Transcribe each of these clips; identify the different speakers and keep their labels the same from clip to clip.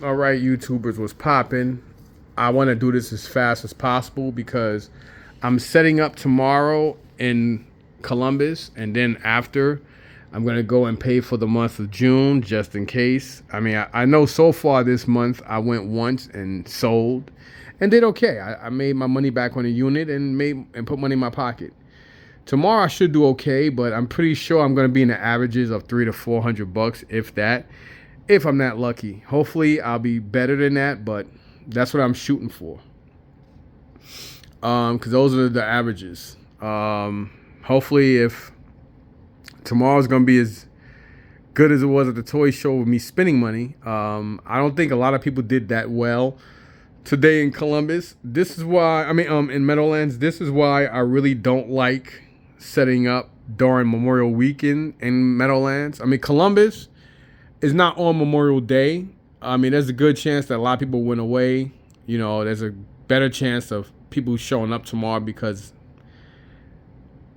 Speaker 1: All right, YouTubers, was popping. I want to do this as fast as possible because I'm setting up tomorrow in Columbus, and then after, I'm gonna go and pay for the month of June just in case. I mean, I know so far this month I went once and sold, and did okay. I made my money back on the unit and put money in my pocket. Tomorrow I should do okay, but I'm pretty sure I'm gonna be in the averages of $300 to $400, if that. If I'm not lucky. Hopefully I'll be better than that, but that's what I'm shooting for. Because those are the averages. Hopefully, if tomorrow's gonna be as good as it was at the toy show with me spending money, I don't think a lot of people did that well today in Columbus. This is why in Meadowlands. This is why I really don't like setting up during Memorial Weekend in Meadowlands. I mean, Columbus is not on Memorial Day. I mean, there's a good chance that a lot of people went away. You know, there's a better chance of people showing up tomorrow because,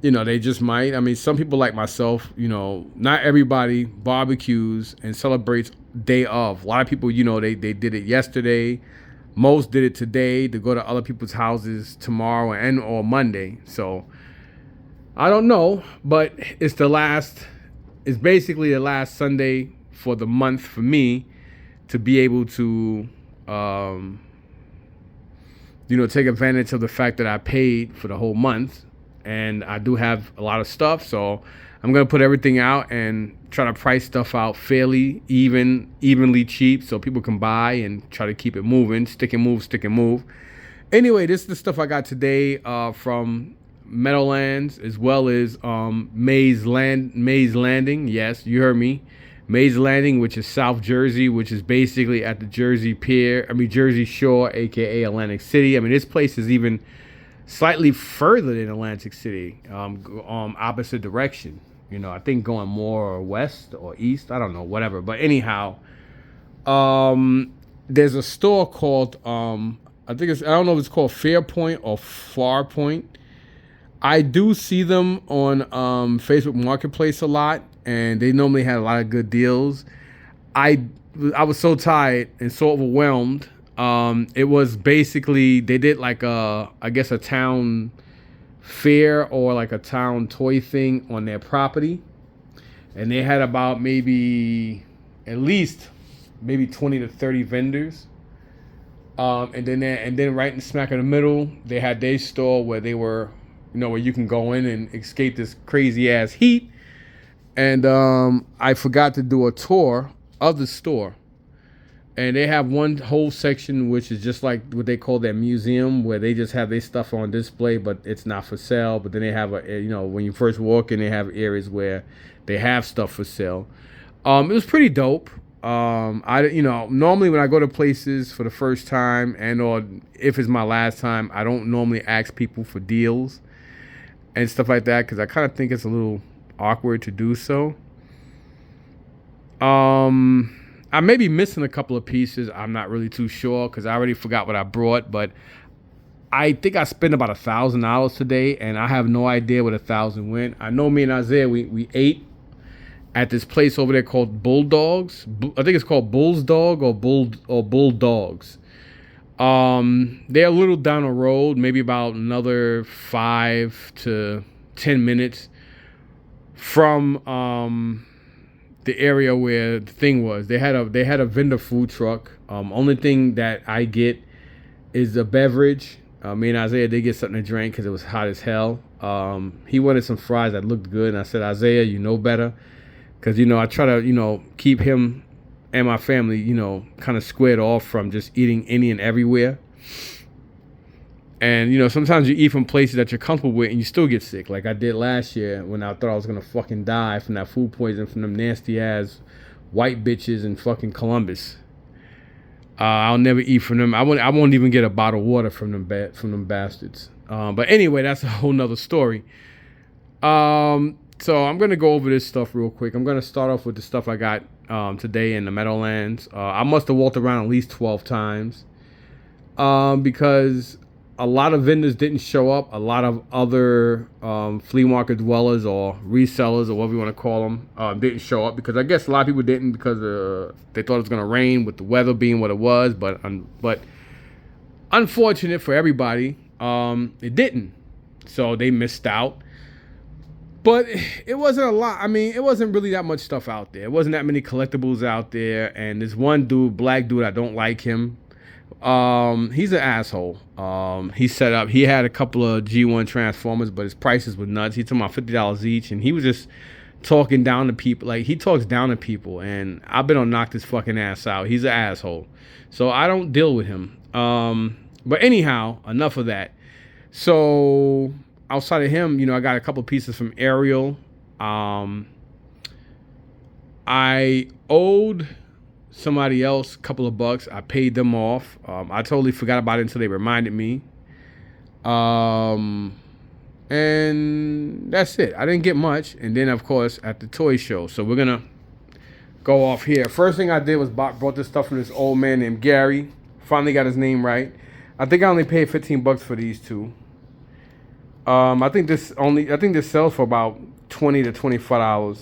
Speaker 1: you know, they just might. I mean, some people like myself, you know, not everybody barbecues and celebrates day of. A lot of people, you know, they did it yesterday. Most did it today to go to other people's houses tomorrow and or Monday. So I don't know, but it's basically the last Sunday for the month for me to be able to, take advantage of the fact that I paid for the whole month, and I do have a lot of stuff. So I'm gonna put everything out and try to price stuff out fairly evenly cheap, so people can buy and try to keep it moving, stick and move. Anyway, this is the stuff I got today from Meadowlands, as well as Mays Landing. Yes, you heard me. Mays Landing, which is South Jersey, which is basically at the Jersey Shore, aka Atlantic City. I mean, this place is even slightly further than Atlantic City, opposite direction. You know, I think going more west or east. I don't know, whatever. But anyhow, there's a store called I don't know if it's called Fairpoint or Farpoint. I do see them on Facebook Marketplace a lot, and they normally had a lot of good deals. I was so tired and so overwhelmed. It was basically, they did like a town fair or like a town toy thing on their property, and they had about at least 20 to 30 vendors. And then right in smack in the middle, they had their store where they were, where you can go in and escape this crazy ass heat. And I forgot to do a tour of the store. And they have one whole section which is just like what they call their museum, where they just have their stuff on display, but it's not for sale. But then they have when you first walk in, they have areas where they have stuff for sale. It was pretty dope. Normally when I go to places for the first time, and or if it's my last time, I don't normally ask people for deals and stuff like that, because I kind of think it's a little awkward to do so. I may be missing a couple of pieces. I'm not really too sure because I already forgot what I brought, but I think I spent about $1,000 today, and I have no idea where $1,000 went. I know me and Isaiah, we ate at this place over there called Bulldogs. I think it's called Bull's Dog or Bulldogs. They're a little down the road, maybe about another 5 to 10 minutes from the area where the thing was. They had a vendor food truck. Only thing that I get is a beverage. Me and Isaiah did get something to drink because it was hot as hell. He wanted some fries that looked good, and I said, Isaiah, you know better. Because, I try to, keep him and my family, kind of squared off from just eating any and everywhere. And, sometimes you eat from places that you're comfortable with and you still get sick. Like I did last year when I thought I was going to fucking die from that food poisoning from them nasty ass white bitches in fucking Columbus. I'll never eat from them. I won't even get a bottle of water from them bastards. But anyway, that's a whole nother story. So I'm going to go over this stuff real quick. I'm going to start off with the stuff I got today in the Meadowlands. I must have walked around at least 12 times because a lot of vendors didn't show up. A lot of other flea market dwellers or resellers or whatever you want to call them didn't show up because I guess a lot of people didn't because they thought it was going to rain with the weather being what it was. But unfortunate for everybody, it didn't. So they missed out. But it wasn't a lot. I mean, it wasn't really that much stuff out there. It wasn't that many collectibles out there. And this one dude, black dude, I don't like him. He's an asshole. He had a couple of G1 Transformers, but his prices were nuts. He's talking about $50 each, and he was just talking down to people. Like, he talks down to people, and I've been on knock this fucking ass out. He's an asshole. So I don't deal with him. But anyhow, enough of that. So outside of him, I got a couple pieces from Ariel. I owed somebody else a couple of bucks. I paid them off. I totally forgot about it until they reminded me. And that's it. I didn't get much. And then, of course, at the toy show. So we're going to go off here. First thing I did was brought this stuff from this old man named Gary. Finally got his name right. I think I only paid 15 bucks for these two. I think this sells for about $20 to $25.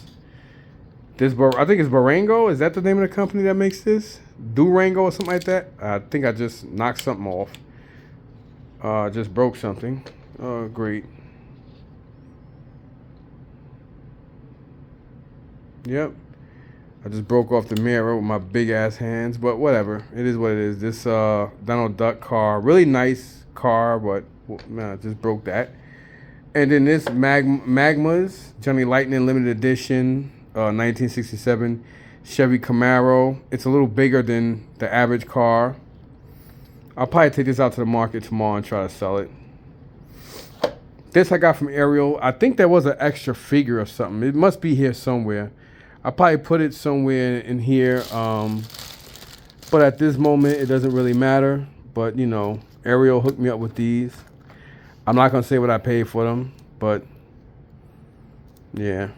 Speaker 1: I think it's Barango. Is that the name of the company that makes this? Durango or something like that? I think I just knocked something off. Just broke something. Oh, great. Yep. I just broke off the mirror with my big ass hands, but whatever. It is what it is. This Donald Duck car, really nice car, but man, I just broke that. And then this Magmas Johnny Lightning limited edition, 1967 Chevy Camaro. It's a little bigger than the average car. I'll probably take this out to the market tomorrow and try to sell it. This I got from Ariel. I think there was an extra figure or something. It must be here somewhere. I'll probably put it somewhere in here. But at this moment, it doesn't really matter. But, Ariel hooked me up with these. I'm not going to say what I paid for them. But, yeah.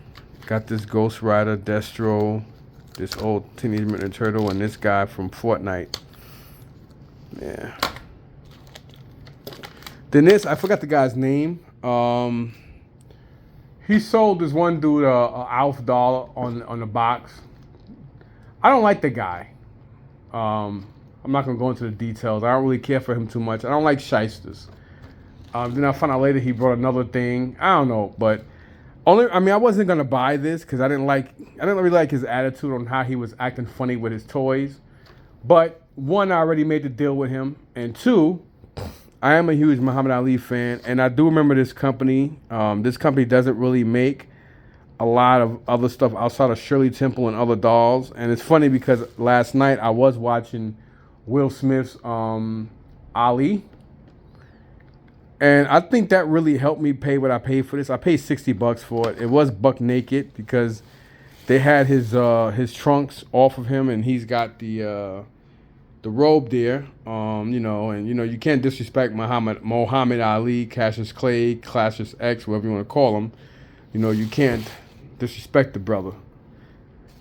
Speaker 1: Got this Ghost Rider, Destro, this old Teenage Mutant Ninja Turtle, and this guy from Fortnite. Yeah. Then this, I forgot the guy's name. He sold this one dude a Alf doll on the box. I don't like the guy. I'm not gonna go into the details. I don't really care for him too much. I don't like shysters. Then I found out later he brought another thing. I don't know, but I wasn't gonna buy this because I didn't really like his attitude on how he was acting funny with his toys. But one, I already made the deal with him, and two, I am a huge Muhammad Ali fan, and I do remember this company. This company doesn't really make a lot of other stuff outside of Shirley Temple and other dolls. And it's funny because last night I was watching Will Smith's Ali, and I think that really helped me pay what I paid for this. I paid 60 bucks for it. It was buck naked because they had his trunks off of him, and he's got the robe there, and you can't disrespect Muhammad Ali, Cassius Clay, Cassius X, whatever you want to call him. You can't disrespect the brother.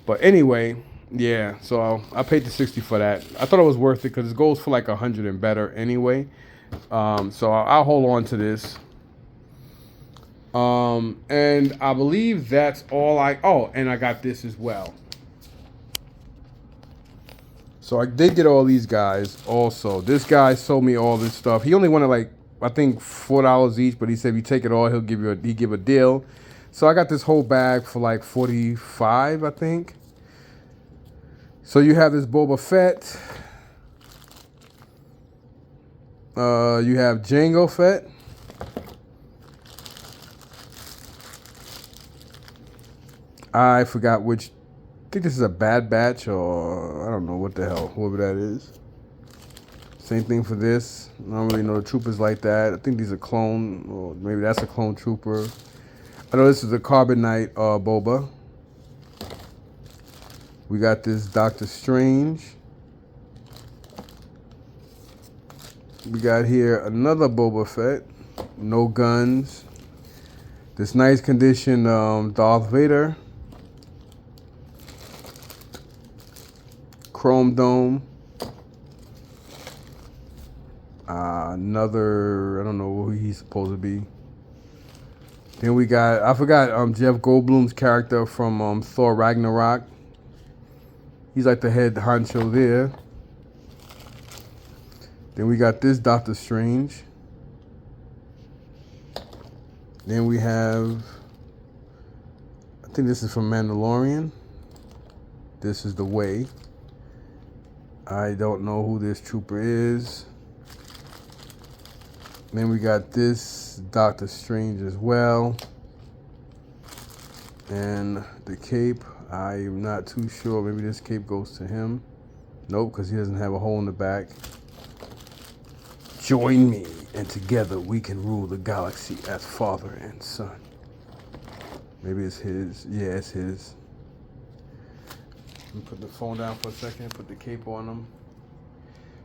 Speaker 1: But anyway, yeah. So I paid the 60 for that. I thought it was worth it because it goes for like 100 and better anyway. So I'll hold on to this. And I believe that's all and I got this as well. So I did get all these guys also. This guy sold me all this stuff. He only wanted I think $4 each, but he said if you take it all, he'll give a deal. So I got this whole bag for like $45, I think. So you have this Boba Fett. You have Jango Fett. I forgot which. I think this is a Bad Batch, or I don't know what the hell, whoever that is. Same thing for this. I don't really know the troopers like that. I think these are clone, or maybe that's a clone trooper. I know this is a Carbonite Boba. We got this Doctor Strange. We got here another Boba Fett. No guns. This nice condition Darth Vader. Chrome Dome. Another, I don't know who he's supposed to be. Then we got, I forgot Jeff Goldblum's character from Thor Ragnarok. He's like the head honcho there. Then we got this Doctor Strange. Then we have, I think this is from Mandalorian. This is the Way. I don't know who this trooper is. Then we got this Doctor Strange as well. And the cape, I'm not too sure. Maybe this cape goes to him. Nope, because he doesn't have a hole in the back. Join me, and together we can rule the galaxy as father and son. Maybe it's his. Yeah, it's his. Let me put the phone down for a second, put the cape on him.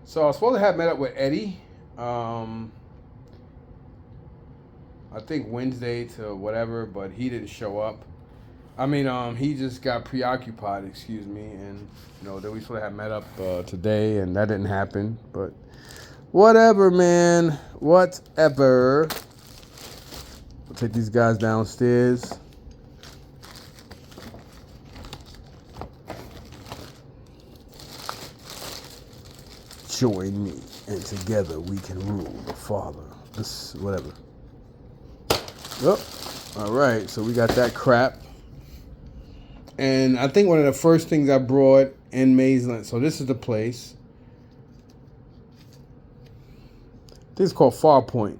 Speaker 1: So I was supposed to have met up with Eddie. I think Wednesday to whatever, but he didn't show up. I mean, he just got preoccupied, excuse me, and then we sort of had met up today, and that didn't happen. But whatever, man, whatever. We'll take these guys downstairs. Join me, and together we can rule the Father. This, whatever. Oh, all right, so we got that crap. And I think one of the first things I brought in Meadowlands, so this is the place. This is called Farpoint.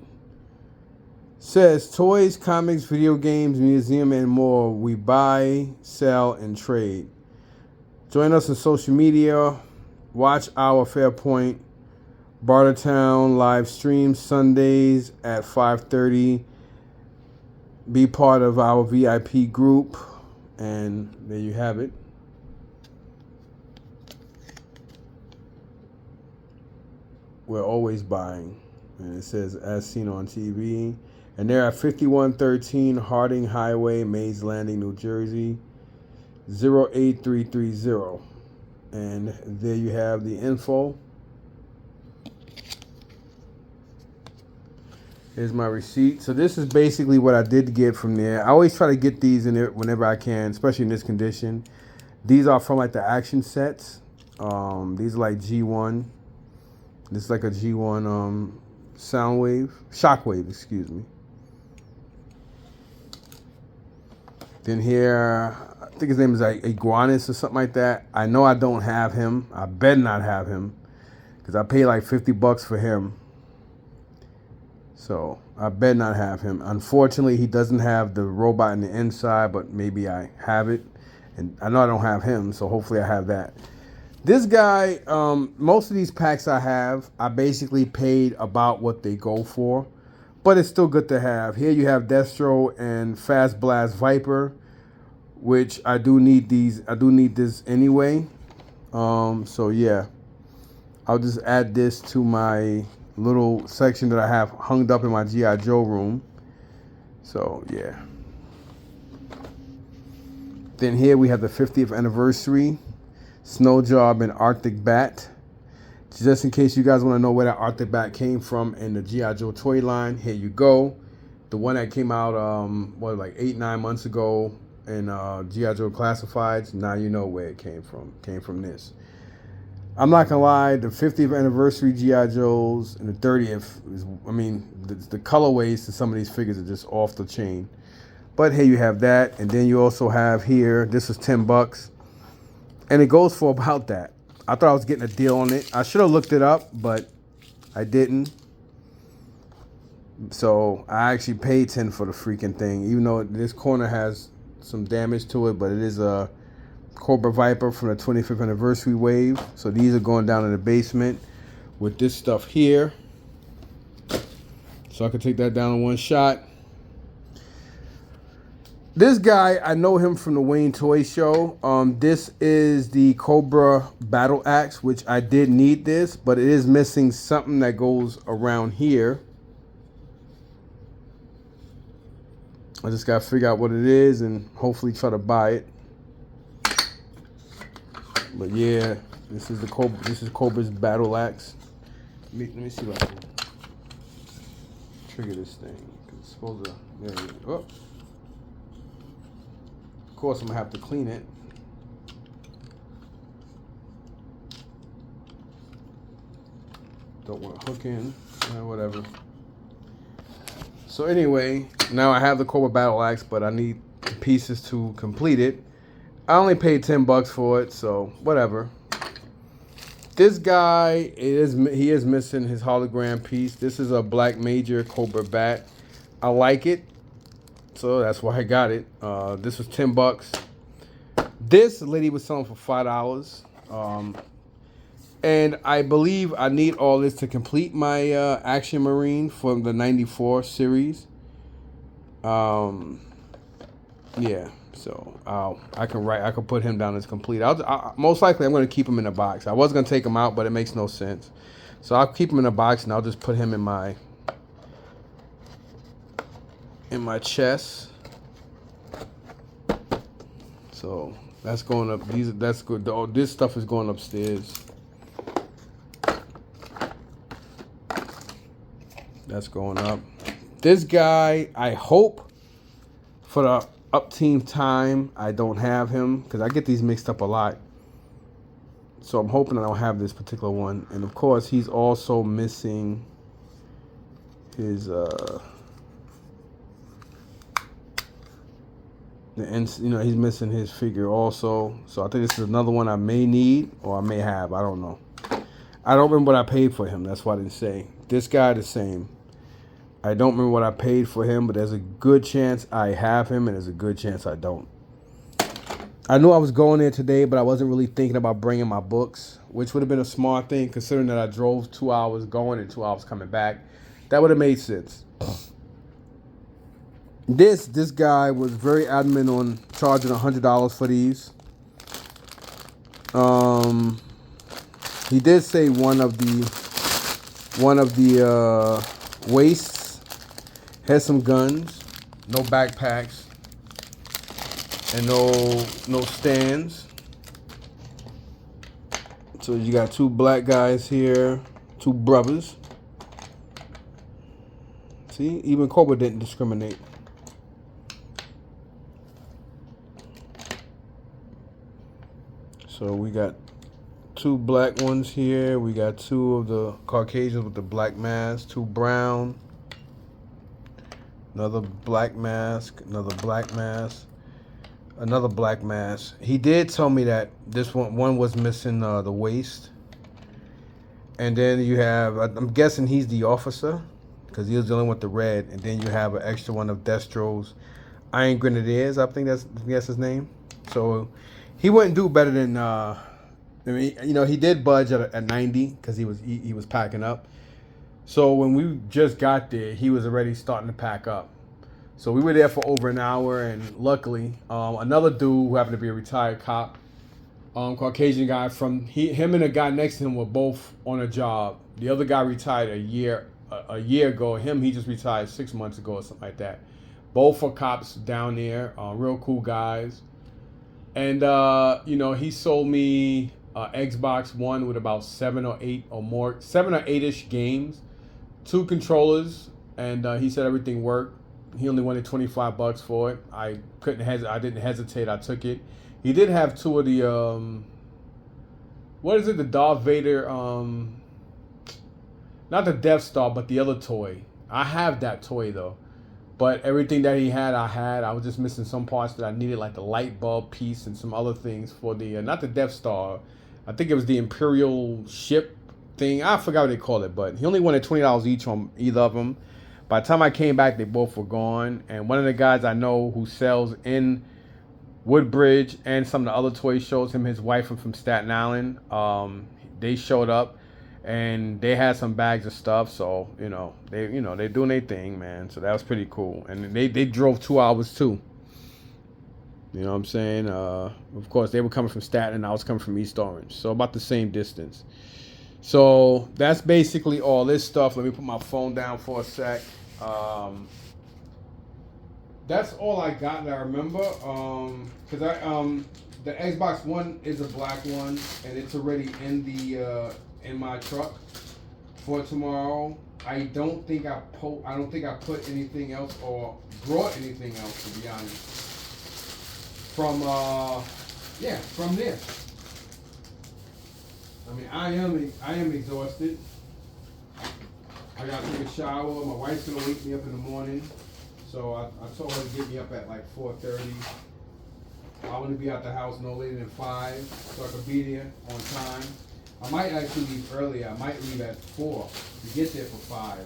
Speaker 1: Says toys, comics, video games, museum, and more. We buy, sell, and trade. Join us on social media. Watch our Fairpoint Bartertown live stream Sundays at 5:30. Be part of our VIP group. And there you have it. We're always buying. And it says, as seen on TV. And they're at 5113 Harding Highway, Mays Landing, New Jersey, 08330. And there you have the info. Here's my receipt. So this is basically what I did get from there. I always try to get these in there whenever I can, especially in this condition. These are from like the action sets. These are like G1. This is like a G1 shockwave, excuse me. Then here, I think his name is like Iguanis or something like that. I know I don't have him. I better not have him because I paid like $50 for him. So I better not have him. Unfortunately, he doesn't have the robot in the inside, but maybe I have it. And I know I don't have him, so hopefully I have that. This guy, most of these packs I have, I basically paid about what they go for. But it's still good to have. Here you have Destro and Fast Blast Viper, which I do need these. I do need this anyway. So yeah, I'll just add this to my little section that I have hung up in my G.I. Joe room. So yeah. Then here we have the 50th anniversary Snow Job and Arctic Bat. Just in case you guys want to know where that Arctic Bat came from in the G.I. Joe toy line, here you go. The one that came out, like 8-9 months ago in G.I. Joe Classifieds. Now you know where it came from. It came from this. I'm not gonna lie, the 50th anniversary G.I. Joes and the 30th is, the colorways to some of these figures are just off the chain. But here you have that, and then you also have here, this is $10, and it goes for about that. I thought I was getting a deal on it. I should have looked it up, but I didn't. So I actually paid $10 for the freaking thing, even though this corner has some damage to it, but it is a Cobra Viper from the 25th anniversary wave. So these are going down in the basement with this stuff here. So I can take that down in one shot. This guy, I know him from the Wayne Toy Show. This is the Cobra Battle Axe, which I did need this, but it is missing something that goes around here. I just got to figure out what it is and hopefully try to buy it. But yeah, this is Cobra's Battle Axe. Let me see if I can trigger this thing. It's supposed to. Oh. Of course, I'm gonna have to clean it. Don't want to hook in. Whatever. So anyway, now I have the Cobra Battle Axe, but I need pieces to complete it. I only paid $10 for it, so whatever. This guy he is missing his hologram piece. This is a Black Major Cobra Bat. I like it, so that's why I got it. This was $10. This lady was selling for $5. And I believe I need all this to complete my Action Marine from the '94 series. Yeah. So I can put him down as complete. Most likely I'm going to keep him in a box. I was going to take him out, but it makes no sense. So I'll keep him in a box, and I'll just put him in my chest. So that's going up. That's good. This stuff is going upstairs. That's going up. This guy, I hope for the up team time I don't have him, because I get these mixed up a lot. So I'm hoping I don't have this particular one. And of course, he's also missing his he's missing his figure also. So I think this is another one I may need, or I may have. I don't know. I don't remember what I paid for him. That's why I didn't say. This guy the same. I don't remember what I paid for him, but there's a good chance I have him, and there's a good chance I don't. I knew I was going there today, but I wasn't really thinking about bringing my books, which would have been a smart thing considering that I drove 2 hours going and 2 hours coming back. That would have made sense. This guy was very adamant on charging $100 for these. He did say one of the waists has some guns, no backpacks, and no stands. So you got two black guys here, two brothers. See, even Cobra didn't discriminate. So we got two black ones here. We got two of the Caucasians with the black mask, two brown. Another black mask, another black mask, another black mask. He did tell me that this one was missing the waist. And then you have, I'm guessing he's the officer, because he was dealing with the red. And then you have an extra one of Destro's Iron Grenadiers. I think that's his name. So he wouldn't do better than, he did budge at 90 because he was packing up. So when we just got there, he was already starting to pack up. So we were there for over an hour, and luckily, another dude who happened to be a retired cop, Caucasian guy, him and the guy next to him were both on a job. The other guy retired a year ago. He just retired 6 months ago or something like that. Both are cops down there, real cool guys. And he sold me Xbox One with about 7 or 8-ish games. 2 controllers, and he said everything worked. He only wanted $25 for it. I didn't hesitate. I took it. He did have 2 of the what is it? The Darth Vader not the Death Star, but the other toy. I have that toy though. But everything that he had, I had. I was just missing some parts that I needed, like the light bulb piece and some other things for the not the Death Star. I think it was the Imperial ship thing. I forgot what they called it, but he only wanted $20 each on either of them. By the time I came back, they both were gone. And one of the guys I know who sells in Woodbridge and some of the other toy shows, his wife from Staten Island, they showed up and they had some bags of stuff. So they're doing their thing, man. So that was pretty cool. And they drove 2 hours too. You know what I'm saying? Of course, they were coming from Staten and I was coming from East Orange. So about the same distance. So that's basically all this stuff. Let me put my phone down for a sec. That's all I got that I remember. Because the Xbox One is a black one, and it's already in my truck for tomorrow. I don't think I put anything else or brought anything else, to be honest. From from this. I mean, I am exhausted. I gotta take a shower. My wife's gonna wake me up in the morning, so I told her to get me up at like 4:30. I want to be out the house no later than 5, so I can be there on time. I might actually leave earlier. I might leave at 4 to get there for 5,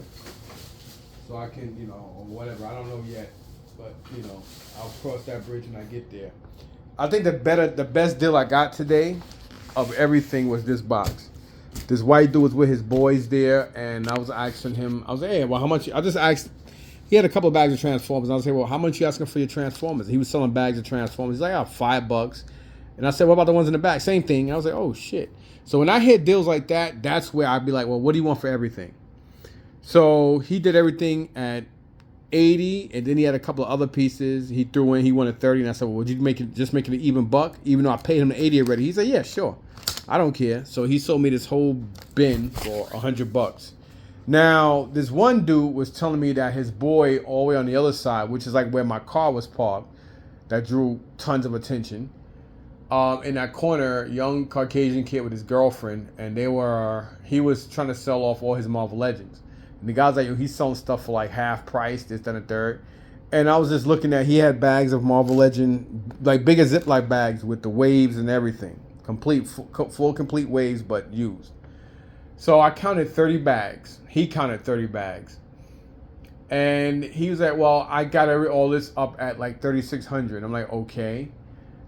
Speaker 1: so I can, or whatever. I don't know yet, but I'll cross that bridge when I get there. I think the best deal I got today of everything was this box. This white dude was with his boys there, and I was asking him. I was like, "Hey, well, how much?" I just asked. He had a couple of bags of Transformers. I was like, "Well, how much you asking for your Transformers?" He was selling bags of Transformers. He's like, "Oh, $5." And I said, "What about the ones in the back?" Same thing. I was like, "Oh shit." So when I hit deals like that, that's where I'd be like, "Well, what do you want for everything?" So he did everything at 80, and then he had a couple of other pieces. He threw in. He wanted 30, and I said, "Well, would you make it an even buck?" Even though I paid him the 80 already. He said, "Yeah, sure. I don't care." So he sold me this whole bin for $100. Now, this one dude was telling me that his boy all the way on the other side, which is like where my car was parked, that drew tons of attention. In that corner, young Caucasian kid with his girlfriend, and he was trying to sell off all his Marvel Legends. And the guy's like, he's selling stuff for like half price, this, that, and a third. And I was just looking at, he had bags of Marvel Legend, like bigger Ziploc bags with the waves and everything. Full complete waves, but used. So I counted 30 bags. He counted 30 bags. And he was like, well, I got all this up at like 3,600. I'm like, okay.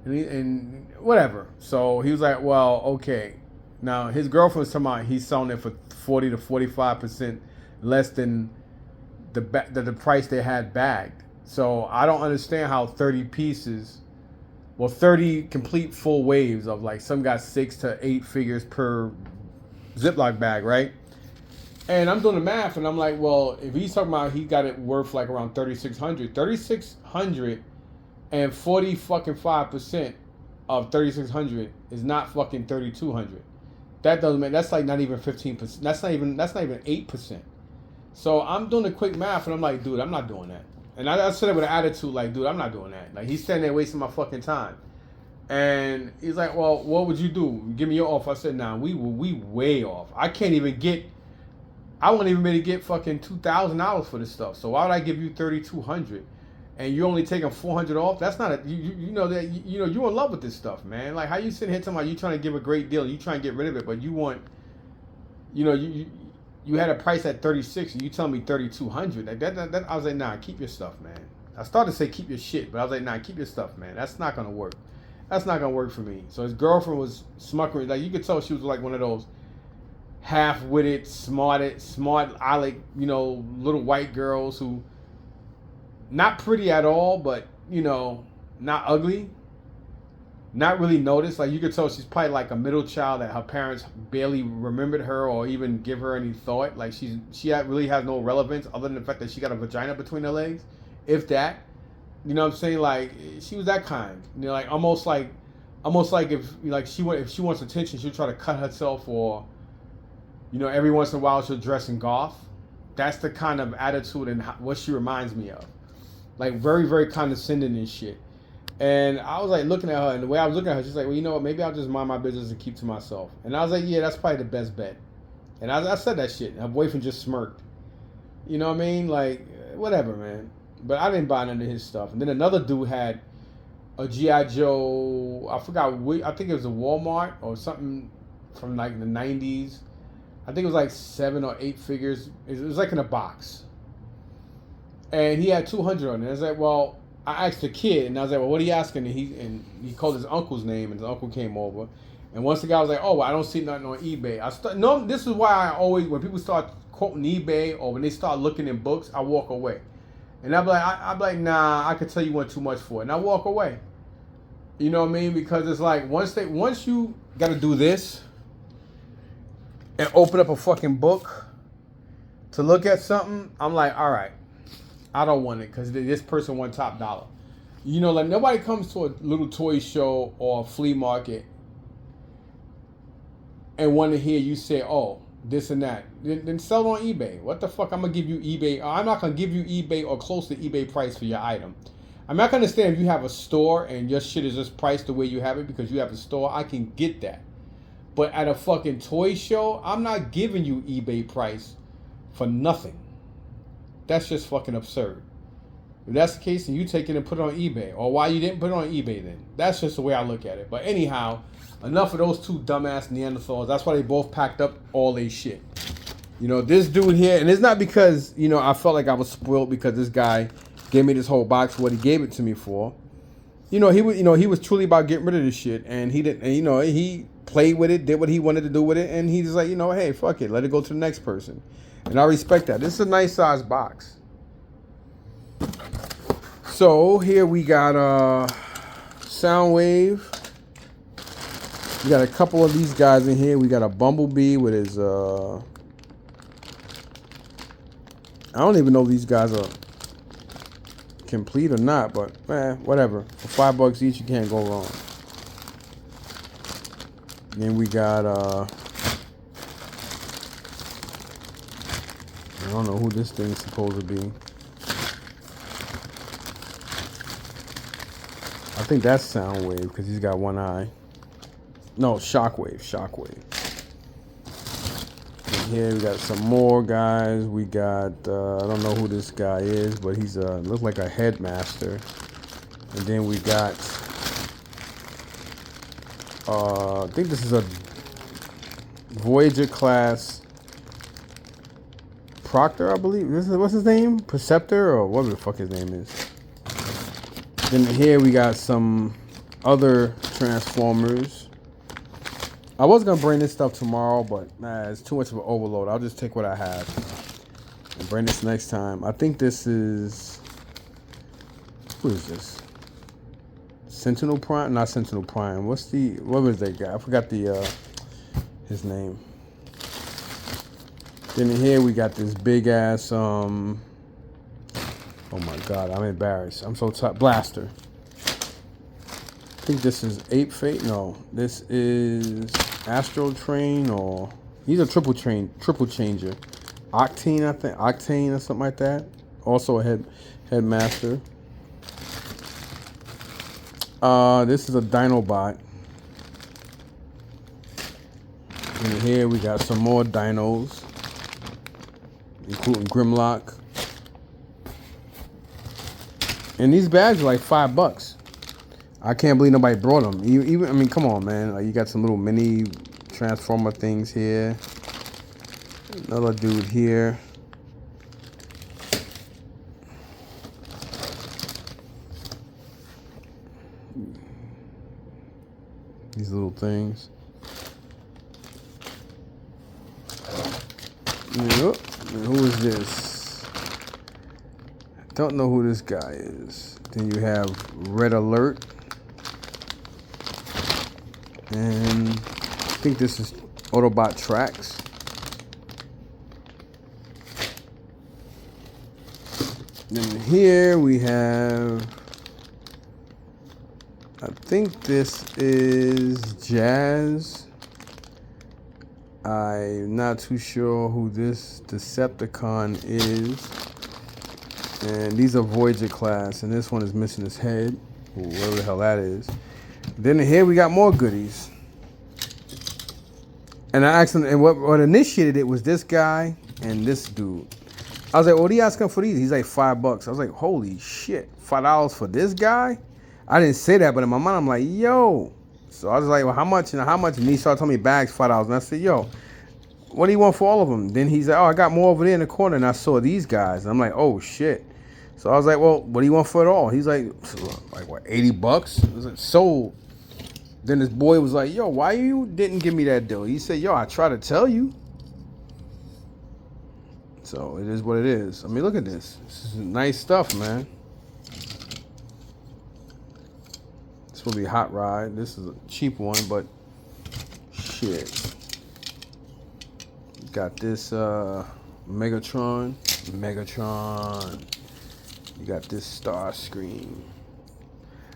Speaker 1: And whatever. So he was like, well, okay. Now his girlfriend was talking about he's selling it for 40 to 45% less than the price they had bagged. So I don't understand how 30 pieces, 30 complete full waves of like some got 6 to 8 figures per Ziploc bag, right? And I'm doing the math, and I'm like, well, if he's talking about he got it worth like around 3,600, and 40% of 3,600 is not fucking 3,200. That doesn't make. That's like not even 15%. That's not even 8%. So I'm doing the quick math, and I'm like, dude, I'm not doing that. And I said it with an attitude, like, dude, I'm not doing that. Like, he's standing there wasting my fucking time. And he's like, well, what would you do? Give me your offer. I said, nah, we way off. I wouldn't even be able to get fucking $2,000 for this stuff. So why would I give you 3,200? And you're only taking 400 off? That's not you're in love with this stuff, man. Like, how you sitting here talking about you trying to give a great deal, you trying to get rid of it, but you want, you had a price at 36 and you tell me 3,200. Like that I was like, nah, keep your stuff, man. I started to say keep your shit, but I was like, nah, keep your stuff, man. That's not gonna work. That's not gonna work for me. So his girlfriend was smuckering. Like, you could tell she was like one of those half-witted, smart, I like, little white girls who not pretty at all, but not ugly, not really noticed. Like, you could tell she's probably like a middle child that her parents barely remembered her or even give her any thought. Like, she really has no relevance other than the fact that she got a vagina between her legs, if that. You know what I'm saying? Like, she was that kind. Like almost like if she wants attention, she'll try to cut herself, or every once in a while she'll dress in goth. That's the kind of attitude and what she reminds me of. Like, very, very condescending and shit. And I was like looking at her, and the way I was looking at her, she's like, well, you know what? Maybe I'll just mind my business and keep to myself. And I was like, yeah, that's probably the best bet. And I said that shit. And her boyfriend just smirked. You know what I mean? Like, whatever, man. But I didn't buy none of his stuff. And then another dude had a G.I. Joe, I think it was a Walmart or something from like the 90s. I think it was like 7 or 8 figures. It was like in a box. And he had 200 on it. I was like, well, I asked the kid, and I was like, well, what are you asking? And he called his uncle's name, and his uncle came over. And once the guy was like, oh, well, I don't see nothing on eBay. This is why I always, when people start quoting eBay or when they start looking in books, I walk away. And I'd be like, nah, I could tell you want too much for it. And I walk away. You know what I mean? Because it's like, once you got to do this and open up a fucking book to look at something, I'm like, all right, I don't want it because this person wants top dollar. Like, nobody comes to a little toy show or a flea market and want to hear you say, oh, this and that. Then sell it on eBay. What the fuck? I'm gonna give you eBay. I'm not gonna give you eBay or close to eBay price for your item. I'm not gonna understand if you have a store and your shit is just priced the way you have it because you have a store. I can get that. But at a fucking toy show, I'm not giving you eBay price for nothing. That's just fucking absurd. If that's the case, then you take it and put it on eBay. Or why you didn't put it on eBay then? That's just the way I look at it. But anyhow, enough of those two dumbass Neanderthals. That's why they both packed up all their shit. You know, this dude here, and it's not because, you know, I felt like I was spoiled because this guy gave me this whole box for what he gave it to me for. He was truly about getting rid of this shit, and he didn't, he played with it, did what he wanted to do with it, and he's like, hey, fuck it, let it go to the next person. And I respect that. This is a nice size box. So here we got Soundwave. We got a couple of these guys in here. We got a Bumblebee with his I don't even know if these guys are complete or not, but whatever. For $5 each, you can't go wrong. Then we got I don't know who this thing's supposed to be. I think that's Soundwave because he's got one eye. No, Shockwave. And here we got some more guys. We got I don't know who this guy is, but he's looks like a headmaster. And then we got I think this is a Voyager class Proctor, I believe. What's his name? Preceptor or whatever the fuck his name is. Then here we got some other Transformers. I was gonna bring this stuff tomorrow, but it's too much of an overload. I'll just take what I have and bring this next time. I think this is, who is this? Sentinel Prime? Not Sentinel Prime. What was that guy? I forgot his name. Then here we got this big ass oh my god, I'm embarrassed. I'm so tired. Blaster. I think this is Ape Fate. No, this is Astro Train, or he's a triple changer. Octane, I think. Octane or something like that. Also a headmaster. This is a Dinobot. And here we got some more dinos, including Grimlock. And these bags are like $5. I can't believe nobody brought them. Even I mean, come on, man. Like, you got some little mini Transformer things here. Another dude here. These little things. Yep. And who is this? Don't know who this guy is. Then you have Red Alert. And I think this is Autobot Tracks. Then here we have, I think this is Jazz. I'm not too sure who this Decepticon is. And these are Voyager class, and this one is missing his head, whoever the hell that is. Then here we got more goodies. And I asked him, and what initiated it was this guy and this dude. I was like, what are you asking for these? He's like $5. I was like, holy shit, $5 for this guy? I didn't say that, but in my mind, I'm like, yo. So I was like, well, how much? And how much? And he started telling me bags, $5. And I said, yo, what do you want for all of them? Then he's like, oh, I got more over there in the corner. And I saw these guys. And I'm like, oh, shit. So I was like, well, what do you want for it all? He's like what, $80? I was like, sold. Then this boy was like, yo, why you didn't give me that deal? He said, yo, I tried to tell you. So it is what it is. I mean, look at this. This is nice stuff, man. This will be Hot Ride. This is a cheap one, but shit. Got this Megatron. You got this Starscream.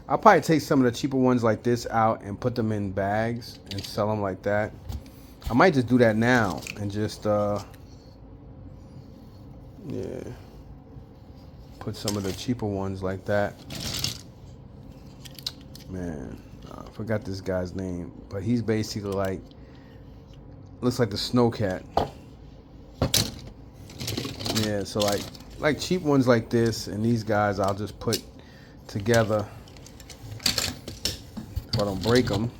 Speaker 1: I'll probably take some of the cheaper ones like this out and put them in bags and sell them like that. I might just do that now and just yeah, put some of the cheaper ones like that. Man, I forgot this guy's name, but he's basically like, looks like the Snowcat. Yeah, so like cheap ones like this and these guys I'll just put together if I don't break them.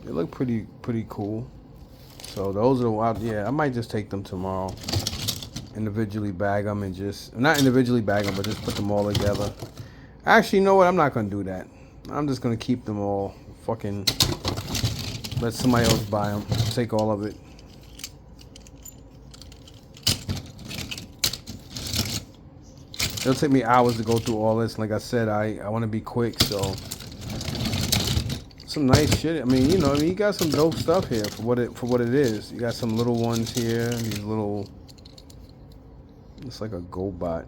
Speaker 1: They look pretty cool. So those are yeah, I might just take them tomorrow. Individually bag them and just, not individually bag them, but just put them all together. Actually, you know what? I'm not going to do that. I'm just going to keep them all. Fucking let somebody else buy them. Take all of it. It'll take me hours to go through all this. Like I said, I want to be quick, so some nice shit. I mean, you got some dope stuff here for what it is. You got some little ones here. These little, it's like a GoBot.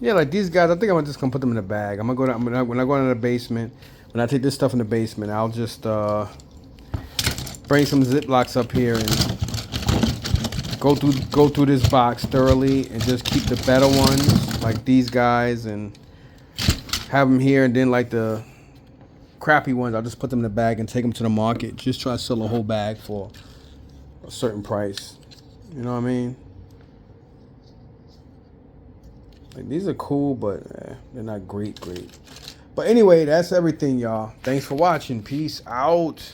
Speaker 1: Yeah, like these guys, I think I'm just gonna put them in a bag. I'm gonna go down when I go into the basement. When I take this stuff in the basement, I'll just bring some Ziplocs up here and go through this box thoroughly and just keep the better ones, like these guys, and have them here. And then like the crappy ones, I'll just put them in a bag and take them to the market. Just try to sell a whole bag for a certain price. You know what I mean? Like, these are cool, but they're not great. But anyway, that's everything, y'all. Thanks for watching. Peace out.